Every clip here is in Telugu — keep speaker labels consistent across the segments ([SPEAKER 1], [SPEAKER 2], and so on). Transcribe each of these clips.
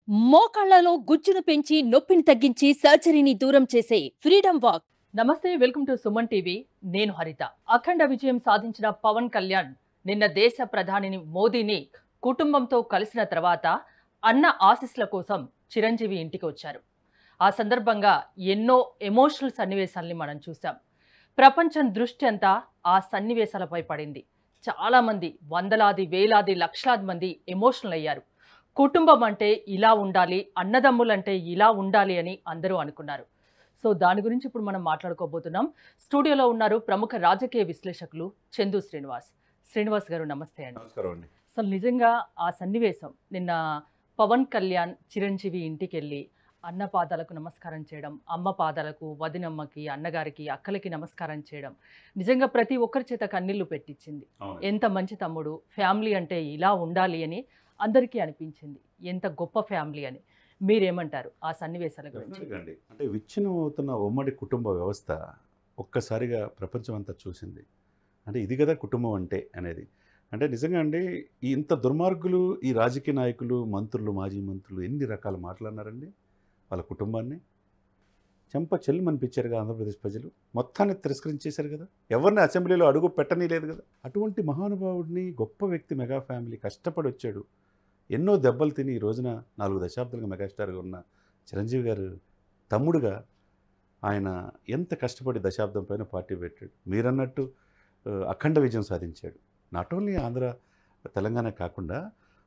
[SPEAKER 1] మోకాళ్లలో గుజ్జును పెంచి నొప్పిని తగ్గించి సర్జరీని దూరం చేసే ఫ్రీడమ్ వాక్.
[SPEAKER 2] నమస్తే, వెల్కమ్ టు సుమన్ టీవీ. నేను హరిత. అఖండ విజయం సాధించిన పవన్ కళ్యాణ్ నిన్న దేశ ప్రధాని మోదీని కుటుంబంతో కలిసిన తర్వాత అన్న ఆశీస్సుల కోసం చిరంజీవి ఇంటికి వచ్చారు. ఆ సందర్భంగా ఎన్నో ఎమోషనల్ సన్నివేశాల్ని మనం చూసాం. ప్రపంచం దృష్టి అంతా ఆ సన్నివేశాలపై పడింది. చాలా మంది, వందలాది, వేలాది, లక్షలాది మంది ఎమోషనల్ అయ్యారు. కుటుంబం అంటే ఇలా ఉండాలి, అన్నదమ్ములంటే ఇలా ఉండాలి అని అందరూ అనుకున్నారు. సో దాని గురించి ఇప్పుడు మనం మాట్లాడుకోబోతున్నాం. స్టూడియోలో ఉన్నారు ప్రముఖ రాజకీయ విశ్లేషకులు చందు శ్రీనివాస్. శ్రీనివాస్ గారు నమస్తే అండి.
[SPEAKER 3] నమస్కారం అండి.
[SPEAKER 2] అసలు నిజంగా ఆ సన్నివేశం నిన్న పవన్ కళ్యాణ్ చిరంజీవి ఇంటికి వెళ్ళి అన్న పాదాలకు నమస్కారం చేయడం, అమ్మ పాదాలకు, వదినమ్మకి, అన్నగారికి, అక్కలకి నమస్కారం చేయడం నిజంగా ప్రతి ఒక్కరి చేత కన్నీళ్లు పెట్టించింది. ఎంత మంచి తమ్ముడు, ఫ్యామిలీ అంటే ఇలా ఉండాలి అని అందరికీ అనిపించింది. ఎంత గొప్ప ఫ్యామిలీ అని. మీరేమంటారు ఆ సన్నివేశాల గురించి?
[SPEAKER 3] అంటే విచ్ఛిన్నం అవుతున్న ఉమ్మడి కుటుంబ వ్యవస్థ ఒక్కసారిగా ప్రపంచం అంతా చూసింది. అంటే ఇది కదా కుటుంబం అంటే అనేది. అంటే నిజంగా అండి, ఇంత దుర్మార్గులు ఈ రాజకీయ నాయకులు, మంత్రులు, మాజీ మంత్రులు ఎన్ని రకాలు మాట్లాడినారండి. వాళ్ళ కుటుంబాన్ని చెంప చెల్లుమనిపించారుగా ఆంధ్రప్రదేశ్ ప్రజలు. మొత్తాన్ని తిరస్కరించేశారు కదా. ఎవరిని అసెంబ్లీలో అడుగు పెట్టనీలేదు కదా. అటువంటి మహానుభావుడిని, గొప్ప వ్యక్తి, మెగా ఫ్యామిలీ కష్టపడి వచ్చాడు. ఎన్నో దెబ్బలు తిని ఈ రోజున 4 దశాబ్దాలుగా మెగాస్టార్గా ఉన్న చిరంజీవి గారు తమ్ముడుగా ఆయన ఎంత కష్టపడి దశాబ్దం పైన పార్టీ పెట్టాడు. మీరన్నట్టు అఖండ విజయం సాధించాడు. నాట్ ఓన్లీ తెలంగాణ కాకుండా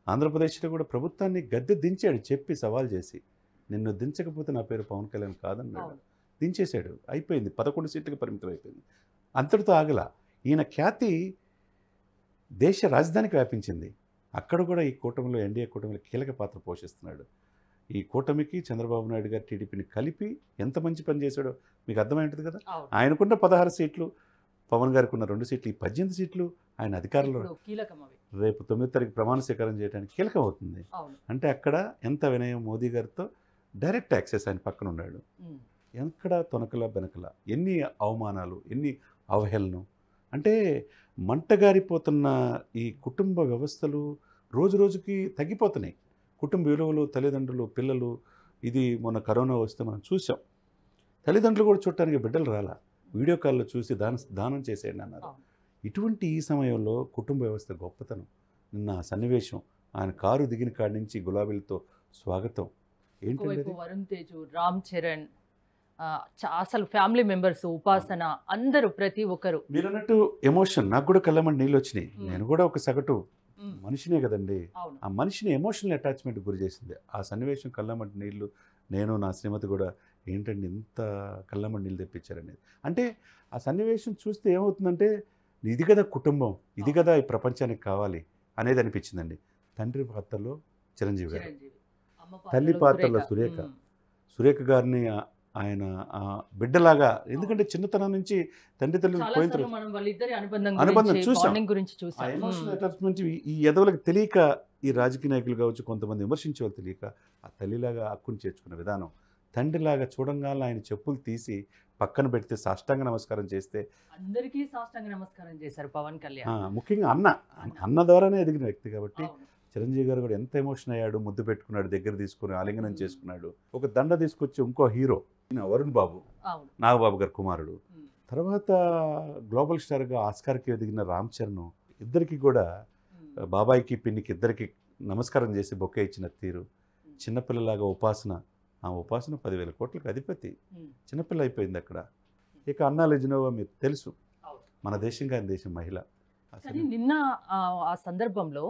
[SPEAKER 3] ఆంధ్రప్రదేశ్లో కూడా ప్రభుత్వాన్ని గద్దె దించాడు. చెప్పి సవాల్ చేసి, నిన్ను దించకపోతే నా పేరు పవన్ కళ్యాణ్ కాదన్నాడు. దించేశాడు. అయిపోయింది. 11 సీట్లకు పరిమితం అయిపోయింది. అంతటితో ఆగల. ఈయన ఖ్యాతి దేశ రాజధానికి వ్యాపించింది. అక్కడ కూడా ఈ కూటమిలో, ఎన్డీఏ కూటమిలో కీలక పాత్ర పోషిస్తున్నాడు. ఈ కూటమికి చంద్రబాబు నాయుడు గారు టీడీపీని కలిపి ఎంత మంచి పని చేశాడో మీకు అర్థమైంటుంది కదా. ఆయనకున్న 16 సీట్లు, పవన్ గారికి ఉన్న 2 సీట్లు, ఈ 18 సీట్లు ఆయన అధికారంలో రేపు 9వ తారీఖు ప్రమాణ స్వీకారం చేయడానికి కీలకం అవుతుంది. అంటే అక్కడ ఎంత వినయం. మోదీ గారితో డైరెక్ట్ యాక్సెస్ ఆయన పక్కన ఉన్నాడు. ఎక్కడ తొనకల బెనకల, ఎన్ని అవమానాలు, ఎన్ని అవహేళనం. అంటే మంటగారిపోతున్న ఈ కుటుంబ వ్యవస్థలు రోజు రోజుకి తగ్గిపోతున్నాయి. కుటుంబ విలువలు, తల్లిదండ్రులు, పిల్లలు. ఇది మొన్న కరోనా వస్తే మనం చూసాం. తల్లిదండ్రులు కూడా చూడటానికి బిడ్డలు రాలా. వీడియో కాల్లో చూసి దానం చేసేయండి అన్నారు. ఇటువంటి ఈ సమయంలో కుటుంబ వ్యవస్థ గొప్పతనం. నిన్న ఆ సన్నివేశం, ఆయన కారు దిగిన కాడి నుంచి గులాబీలతో స్వాగతం. ఏంటంటే
[SPEAKER 2] వరుణ్ తేజ్, రామ్ చరణ్, అసలు ఫ్యామిలీ మెంబర్స్, ఉపాసన, అందరూ ప్రతి ఒక్కరు.
[SPEAKER 3] మీరు అన్నట్టు ఎమోషన్. నాకు కూడా కళ్ళమని నీళ్ళు వచ్చినాయి. నేను కూడా ఒక సగటు మనిషినే కదండి. ఆ మనిషిని ఎమోషనల్ అటాచ్మెంట్ గురి చేసింది ఆ సన్నివేశం. కళ్ళమటి నీళ్ళు. నేను, నా శ్రీమతి కూడా ఏంటండి ఇంత కళ్ళమటి నీళ్ళు తెప్పించారనేది. అంటే ఆ సన్నివేశం చూస్తే ఏమవుతుందంటే, ఇది కదా కుటుంబం, ఇది కదా ఈ ప్రపంచానికి కావాలి అనేది అనిపించిందండి. తండ్రి పాత్రలో చిరంజీవి గారు, తల్లి పాత్రలో సురేఖ గారిని ఆయన బిడ్డలాగా. ఎందుకంటే చిన్నతనం నుంచి తండ్రి తల్లిని అనుబంధం చూసాం. ఎమోషనల్ అటాచ్మెంట్ ఈ ఎదవలకు తెలియక, ఈ రాజకీయ నాయకులు కావచ్చు, కొంతమంది విమర్శించే వాళ్ళు తెలియక ఆ తల్లిలాగా హక్కుని చేర్చుకున్న విధానం, తండ్రిలాగా చూడంగానే ఆయన చెప్పులు తీసి పక్కన పెడితే సాష్టాంగ నమస్కారం చేస్తే
[SPEAKER 2] అందరికీ సాష్టాంగ నమస్కారం చేశారు పవన్ కళ్యాణ్.
[SPEAKER 3] ముఖ్యంగా అన్న ద్వారానే ఎదిగిన వ్యక్తి కాబట్టి చిరంజీవి గారు కూడా ఎంత ఎమోషన్ అయ్యాడు. ముద్దు పెట్టుకున్నాడు, దగ్గర తీసుకుని ఆలింగనం చేసుకున్నాడు. ఒక దండ తీసుకొచ్చి ఇంకో హీరో వరుణ్ బాబు, నాగబాబు గారి కుమారుడు, తర్వాత గ్లోబల్ స్టార్గా ఆస్కార్కి ఎదిగిన రామ్ చరణ్, ఇద్దరికి కూడా బాబాయికి, పిన్నికి ఇద్దరికి నమస్కారం చేసి బొకే ఇచ్చిన తీరు. చిన్నపిల్లలాగా ఉపాసన, ఆ ఉపాసన 10,000 కోట్లకు అధిపతి, చిన్నపిల్ల అయిపోయింది అక్కడ. ఇక అన్నా లెజినోవా మీకు తెలుసు, మన దేశం కాని దేశం మహిళ.
[SPEAKER 2] నిన్న ఆ సందర్భంలో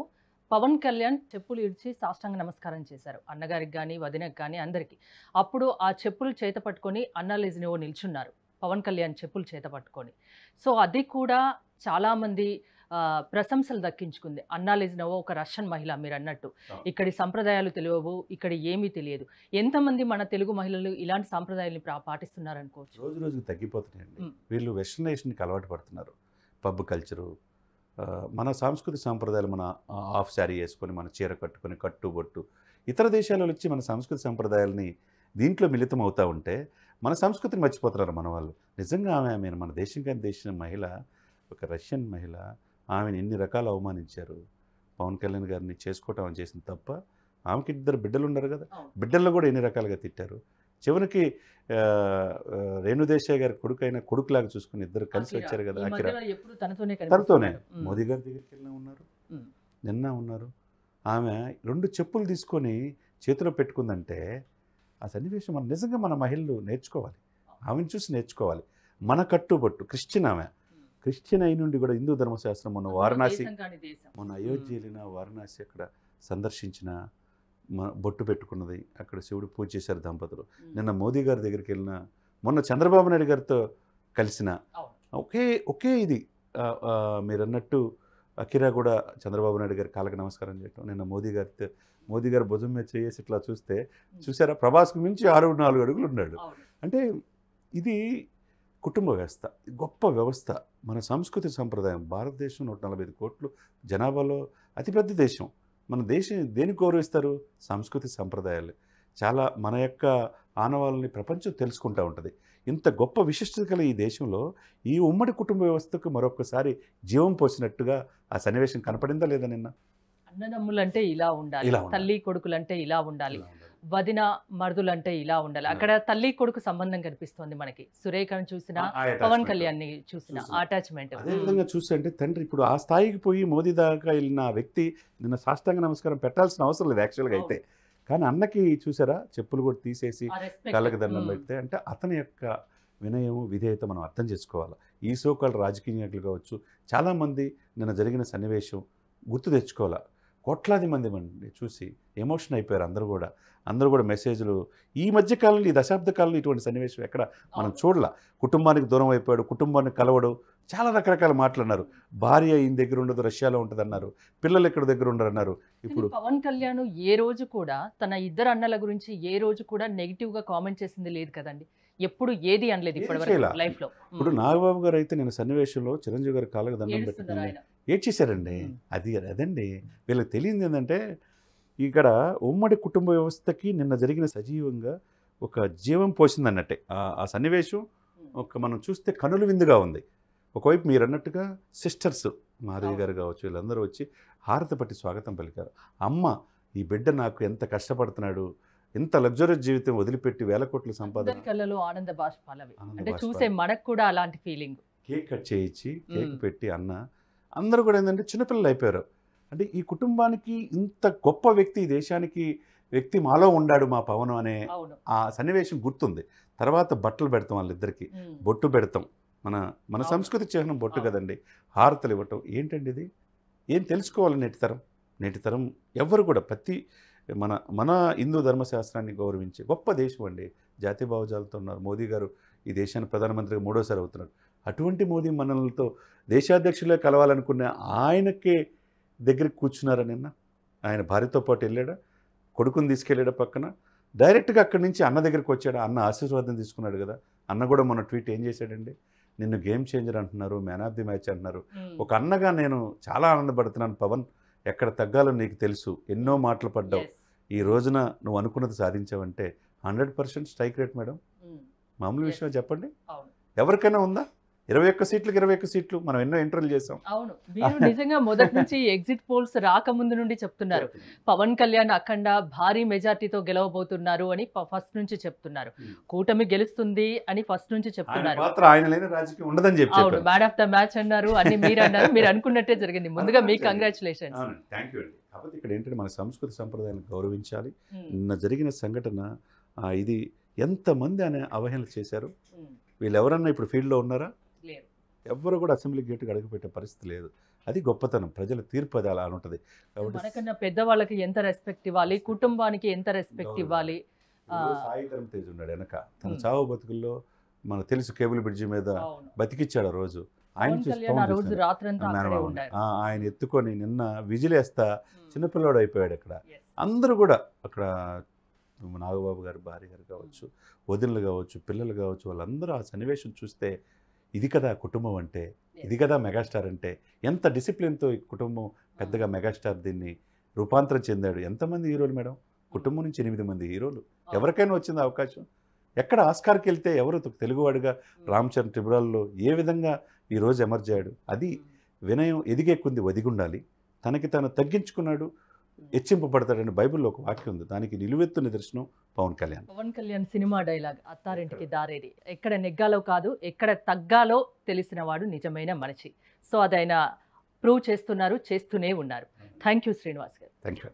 [SPEAKER 2] పవన్ కళ్యాణ్ చెప్పులు ఇడ్చి సాష్టాంగ నమస్కారం చేశారు అన్నగారికి కానీ, వదినకి కానీ, అందరికీ. అప్పుడు ఆ చెప్పులు చేత పట్టుకొని అన్నా లెజినోవా నిల్చున్నారు, పవన్ కళ్యాణ్ చెప్పులు చేత పట్టుకొని. సో అది కూడా చాలామంది ప్రశంసలు దక్కించుకుంది. అన్నా లెజినోవా ఒక రష్యన్ మహిళ, మీరు అన్నట్టు. ఇక్కడి సంప్రదాయాలు తెలియవు, ఇక్కడ ఏమీ తెలియదు. ఎంతమంది మన తెలుగు మహిళలు ఇలాంటి సాంప్రదాయాన్ని పాటిస్తున్నారు అనుకోవచ్చు.
[SPEAKER 3] రోజు రోజుకి తగ్గిపోతున్నాయండి. వీళ్ళు వెస్టర్నైజేషన్కి అలవాటు పడుతున్నారు. పబ్ కల్చరు, మన సాంస్కృతిక సాంప్రదాయాలు, మన హాఫ్ శారీ వేసుకొని, మన చీర కట్టుకొని, కట్టుబొట్టు, ఇతర దేశాలలో వచ్చి మన సంస్కృతి సాంప్రదాయాలని దీంట్లో మిళితం అవుతూ ఉంటే మన సంస్కృతిని మర్చిపోతున్నారు మన వాళ్ళు. నిజంగా ఆమె మన దేశం కాని దేశం మహిళ, ఒక రష్యన్ మహిళ. ఆమెను ఎన్ని రకాలు అవమానించారు. పవన్ కళ్యాణ్ గారిని చేసుకోవటం అని చేసిన తప్ప ఆమెకి 2 బిడ్డలు ఉన్నారు కదా,
[SPEAKER 2] అవును.
[SPEAKER 3] బిడ్డల్లో కూడా ఎన్ని రకాలుగా తిట్టారు. చివరికి రేణుదేశాయ్ గారి కొడుకైన కొడుకులాగా చూసుకుని ఇద్దరు కలిసి
[SPEAKER 2] అఖిరా.
[SPEAKER 3] వచ్చారు కదా.
[SPEAKER 2] ఈ
[SPEAKER 3] అఖిరా
[SPEAKER 2] మధ్యలో ఎప్పుడు తనతోనే
[SPEAKER 3] తనతోనే
[SPEAKER 2] కనిపిస్తున్నాడు.
[SPEAKER 3] మోదీ గారి దగ్గరికి వెళ్ళినా ఉన్నారు,
[SPEAKER 2] ఉమ్.
[SPEAKER 3] నిన్న ఉన్నారు. ఆమె 2 చెప్పులు తీసుకొని చేతిలో పెట్టుకుందంటే ఆ సన్నివేశం మనం నిజంగా మన మహిళలు నేర్చుకోవాలి, ఆమెను చూసి నేర్చుకోవాలి. మన కట్టుబట్టు క్రిస్టియన్ ఆమె, క్రిస్టియన్ అయి నుండి కూడా హిందూ ధర్మశాస్త్రం మొన్న వారణాసి,
[SPEAKER 2] దేశం కాని దేశం.
[SPEAKER 3] మొన్న అయోధ్య వెళ్ళిన వారణాసి అక్కడ సందర్శించిన బొట్టు పెట్టుకున్నది, అక్కడ శివుడు పూజ చేశారు దంపతులు. నిన్న మోదీ గారి దగ్గరికి వెళ్ళిన, మొన్న చంద్రబాబు నాయుడు గారితో కలిసిన
[SPEAKER 2] అవును.
[SPEAKER 3] ఒకే ఇది మీరు అన్నట్టు అఖిరా కూడా చంద్రబాబు నాయుడు గారి కాళ్ళకి నమస్కారం చేయటం. నిన్న మోదీ గారి భుజం మీద చేసి ఇట్లా చూస్తే చూసారా, ప్రభాస్కు మించి 6-4 అడుగులు ఉన్నాడు.
[SPEAKER 2] అవును.
[SPEAKER 3] అంటే ఇది కుటుంబ వ్యవస్థ, గొప్ప వ్యవస్థ. మన సంస్కృతి సంప్రదాయం, భారతదేశం 145 కోట్లు జనాభాలో అతిపెద్ద దేశం. మన దేశం దేనికి గౌరవిస్తారు? సంస్కృతి సంప్రదాయాలు. చాలా మన యొక్క ఆనవాళ్ళని ప్రపంచం తెలుసుకుంటూ ఉంటుంది. ఇంత గొప్ప విశిష్టత గల ఈ దేశంలో ఈ ఉమ్మడి కుటుంబ వ్యవస్థకు మరొకసారి జీవం పోసినట్టుగా ఆ సన్నివేశం కనపడిందా లేదా నిన్న?
[SPEAKER 2] అన్నదమ్ములంటే ఇలా ఉండాలి,
[SPEAKER 3] ఇలా ఉండాలి.
[SPEAKER 2] తల్లి కొడుకులంటే ఇలా ఉండాలి,
[SPEAKER 3] ఇలా ఉండాలి.
[SPEAKER 2] వదిన మరుదులంటే ఇలా ఉండాలి. అక్కడ తల్లి కొడుకు సంబంధం కనిపిస్తోంది మనకి. సురేఖను చూసినా,
[SPEAKER 3] ఆ
[SPEAKER 2] పవన్
[SPEAKER 3] attachment.
[SPEAKER 2] కళ్యాణ్ ని చూసిన
[SPEAKER 3] చూసినా.
[SPEAKER 2] అటాచ్మెంట్.
[SPEAKER 3] అదే విధంగా చూస్తుంటే తండ్రి ఇప్పుడు ఆ స్థాయికి పోయి మోదీ దాకా వెళ్ళిన ఆ వ్యక్తి నిన్న సాష్టాంగ నమస్కారం పెట్టాల్సిన అవసరం లేదు యాక్చువల్గా అయితే. కానీ అన్నకి చూసారా, చెప్పులు కూడా తీసేసి కాళ్ళకి దండం పెడితే, అంటే అతని యొక్క వినయం విధేయత మనం అర్థం చేసుకోవాలి. ఈ సోకాల్ రాజకీయ నాయకులు కావచ్చు, చాలామంది నిన్న జరిగిన సన్నివేశం గుర్తు తెచ్చుకోవాలి. కోట్లాది మంది చూసి ఎమోషన్ అయిపోయారు అందరూ కూడా మెసేజ్లు. ఈ మధ్య కాలంలో, ఈ దశాబ్ద కాలంలో ఇటువంటి సన్నివేశం ఎక్కడ మనం చూడాల. కుటుంబానికి దూరం అయిపోయాడు, కుటుంబాన్ని కలవడు, చాలా రకరకాల మాటలు అన్నారు. భార్య ఈయన దగ్గర ఉండదు, రష్యాలో ఉంటుంది అన్నారు, పిల్లలు ఎక్కడ దగ్గర ఉండరు అన్నారు. ఇప్పుడు
[SPEAKER 2] పవన్ కళ్యాణ్ ఏ రోజు కూడా తన ఇద్దరు అన్నల గురించి ఏ రోజు కూడా నెగిటివ్ గా కామెంట్ చేసింది లేదు కదండి. ఎప్పుడు ఏది అనలేదు ఇప్పటివరకు లైఫ్ లో.
[SPEAKER 3] ఇప్పుడు నాగబాబు గారు అయితే నేను సన్నివేశంలో చిరంజీవి గారి కాళ్ళకి దండం పెట్టుకుని ఏడ్చేశారండి. అదండి వీళ్ళకి తెలియదు ఏంటంటే, ఇక్కడ ఉమ్మడి కుటుంబ వ్యవస్థకి నిన్న జరిగిన సజీవంగా ఒక జీవం పోసిందన్నట్టే ఆ సన్నివేశం. మనం చూస్తే కనుల విందుగా ఉంది. ఒకవైపు మీరు అన్నట్టుగా సిస్టర్స్ మాధవి గారు కావచ్చు, వీళ్ళందరూ వచ్చి హారతి పట్టి స్వాగతం పలికారు. అమ్మ, ఈ బిడ్డ నాకు ఎంత కష్టపడుతున్నాడు, ఎంత లగ్జరీస్ జీవితం వదిలిపెట్టి 1000 కోట్ల సంపాదన.
[SPEAKER 2] కళ్ళలో ఆనంద బాష్పాలవి. అంటే చూసే మనకు కూడా అలాంటి ఫీలింగ్.
[SPEAKER 3] కేక్ కట్ చేయించి కేక్ పెట్టి అన్న, అందరూ కూడా ఏంటంటే చిన్నపిల్లలు అయిపోయారు. అంటే ఈ కుటుంబానికి ఇంత గొప్ప వ్యక్తి, ఈ దేశానికి వ్యక్తి మాలో ఉండాడు మా పవన్ అనే ఆ సన్నివేశం గుర్తుంది. తర్వాత బట్టలు పెడతాం వాళ్ళిద్దరికి, బొట్టు పెడతాం. మన సంస్కృతి చిహ్నం బొట్టు కదండి. హారతలు ఇవ్వటం ఏంటండి ఇది? ఏం తెలుసుకోవాలి నేటి తరం ఎవరు కూడా మన హిందూ ధర్మశాస్త్రాన్ని గౌరవించే గొప్ప దేశం అండి. జాతీయ భావజాలతో ఉన్నారు. మోదీ గారు ఈ దేశాన్ని ప్రధానమంత్రిగా 3వ సారి అవుతున్నారు. అటువంటి మోదీ మనలతో దేశాధ్యక్షులే కలవాలనుకున్న ఆయనకే దగ్గరికి కూర్చున్నారా నిన్న? ఆయన భార్యతో పాటు వెళ్ళాడా, కొడుకుని తీసుకెళ్ళాడా పక్కన, డైరెక్ట్గా అక్కడి నుంచి అన్న దగ్గరికి వచ్చాడు. అన్న ఆశీర్వాదం తీసుకున్నాడు కదా. అన్న కూడా మొన్న ట్వీట్ ఏం చేశాడండి, నిన్ను గేమ్ చేంజర్ అంటున్నారు, మ్యాన్ ఆఫ్ ది మ్యాచ్ అంటున్నారు. ఒక అన్నగా నేను చాలా ఆనందపడుతున్నాను పవన్, ఎక్కడ తగ్గాలో నీకు తెలుసు, ఎన్నో మాటలు పడ్డావు, ఈ రోజున నువ్వు అనుకున్నది సాధించావంటే 100% స్ట్రైక్ రేట్ మేడం. మామూలు విషయం చెప్పండి, ఎవరికైనా ఉందా? 21 సీట్లకు 21 సీట్లు. మనం ఎన్నో ఇంటర్వ్యూలు చేసాం.
[SPEAKER 2] అవును, మీరు నిజంగా మొదటి నుంచి ఎగ్జిట్ పోల్స్ రాకముందు నుండి చెప్తున్నారు పవన్ కళ్యాణ్ అఖండ భారీ మెజార్టీతో గెలవబోతున్నారు అని ఫస్ట్ నుంచి చెప్తున్నారు. కూటమి గెలుస్తుంది అని ఫస్ట్ నుంచి చెప్తున్నారు.
[SPEAKER 3] ఆయన లేని రాజకీయం ఉండదని చెప్పి
[SPEAKER 2] అవును, మ్యాన్ ఆఫ్ ద మ్యాచ్ అన్నారు, అన్ని మీరు అన్నారు. మీరు అనుకున్నట్టే జరిగింది. ముందుగా మీకు కంగ్రాచులేషన్స్.
[SPEAKER 3] థ్యాంక్ యూ అండి. కాబట్టి ఇక్కడ ఏంటంటే మన సంస్కృతి సంప్రదాయాన్ని గౌరవించాలి. నిన్న జరిగిన సంఘటన ఇది ఎంతమంది అనే అవహేళన చేశారు. వీళ్ళు ఎవరన్నా ఇప్పుడు ఫీల్డ్లో ఉన్నారా? ఎవ్వరు కూడా అసెంబ్లీ గేటుకు అడుగుపెట్టే పరిస్థితి లేదు. అది గొప్పతనం, ప్రజల తీర్పు అది అలా ఉంటుంది.
[SPEAKER 2] మనకన్నా పెద్దవాళ్ళకి ఎంత రెస్పెక్ట్ ఇవ్వాలి, కుటుంబానికి ఎంత రెస్పెక్ట్ ఇవ్వాలి.
[SPEAKER 3] సాయి ధరమ్ తేజ్ ఉన్నాడు వెనక, తన చావు బతుకుల్లో మనకు తెలుసు, కేబుల్ బ్రిడ్జి మీద బతికిచ్చాడు ఆ రోజు. ఆయన ఎత్తుకొని నిన్న విజిలేస్తా చిన్నపిల్లాడు అయిపోయాడు. అక్కడ అందరూ కూడా, అక్కడ నాగబాబు గారు భార్య గారు కావచ్చు, వదినలు కావచ్చు, పిల్లలు కావచ్చు, వాళ్ళందరూ ఆ సన్నివేశం చూస్తే ఇది కదా కుటుంబం అంటే, ఇది కదా మెగాస్టార్ అంటే. ఎంత డిసిప్లిన్తో ఈ కుటుంబం పెద్దగా మెగాస్టార్ దీన్ని రూపాంతరం చెందాడు. ఎంతమంది హీరోలు మేడం? కుటుంబం నుంచి 8 మంది హీరోలు. ఎవరికైనా వచ్చింది అవకాశం? ఎక్కడ ఆస్కార్కి వెళ్తే ఎవరు తెలుగువాడిగా రామ్ చరణ్ ట్రిబ్యునల్లో ఏ విధంగా ఈరోజు ఎమర్జ్ అయ్యాడు? అది వినయం, ఎదిగే కొంది ఒదిగుండాలి. తనకి తను తగ్గించుకున్నాడు. హెచ్చింపబడతాడని బైబిల్లో ఒక వాక్యం ఉంది. దానికి నిలువెత్తు నిదర్శనం పవన్ కళ్యాణ్.
[SPEAKER 2] పవన్ కళ్యాణ్ సినిమా డైలాగ్ అత్తారింటికి దారేది, ఎక్కడ నెగ్గాలో కాదు ఎక్కడ తగ్గాలో తెలిసిన వాడు నిజమైన మనిషి. సో అది ఆయన ప్రూవ్ చేస్తున్నారు, చేస్తూనే ఉన్నారు. థ్యాంక్ యూ శ్రీనివాస్ గారు.
[SPEAKER 3] Thank you.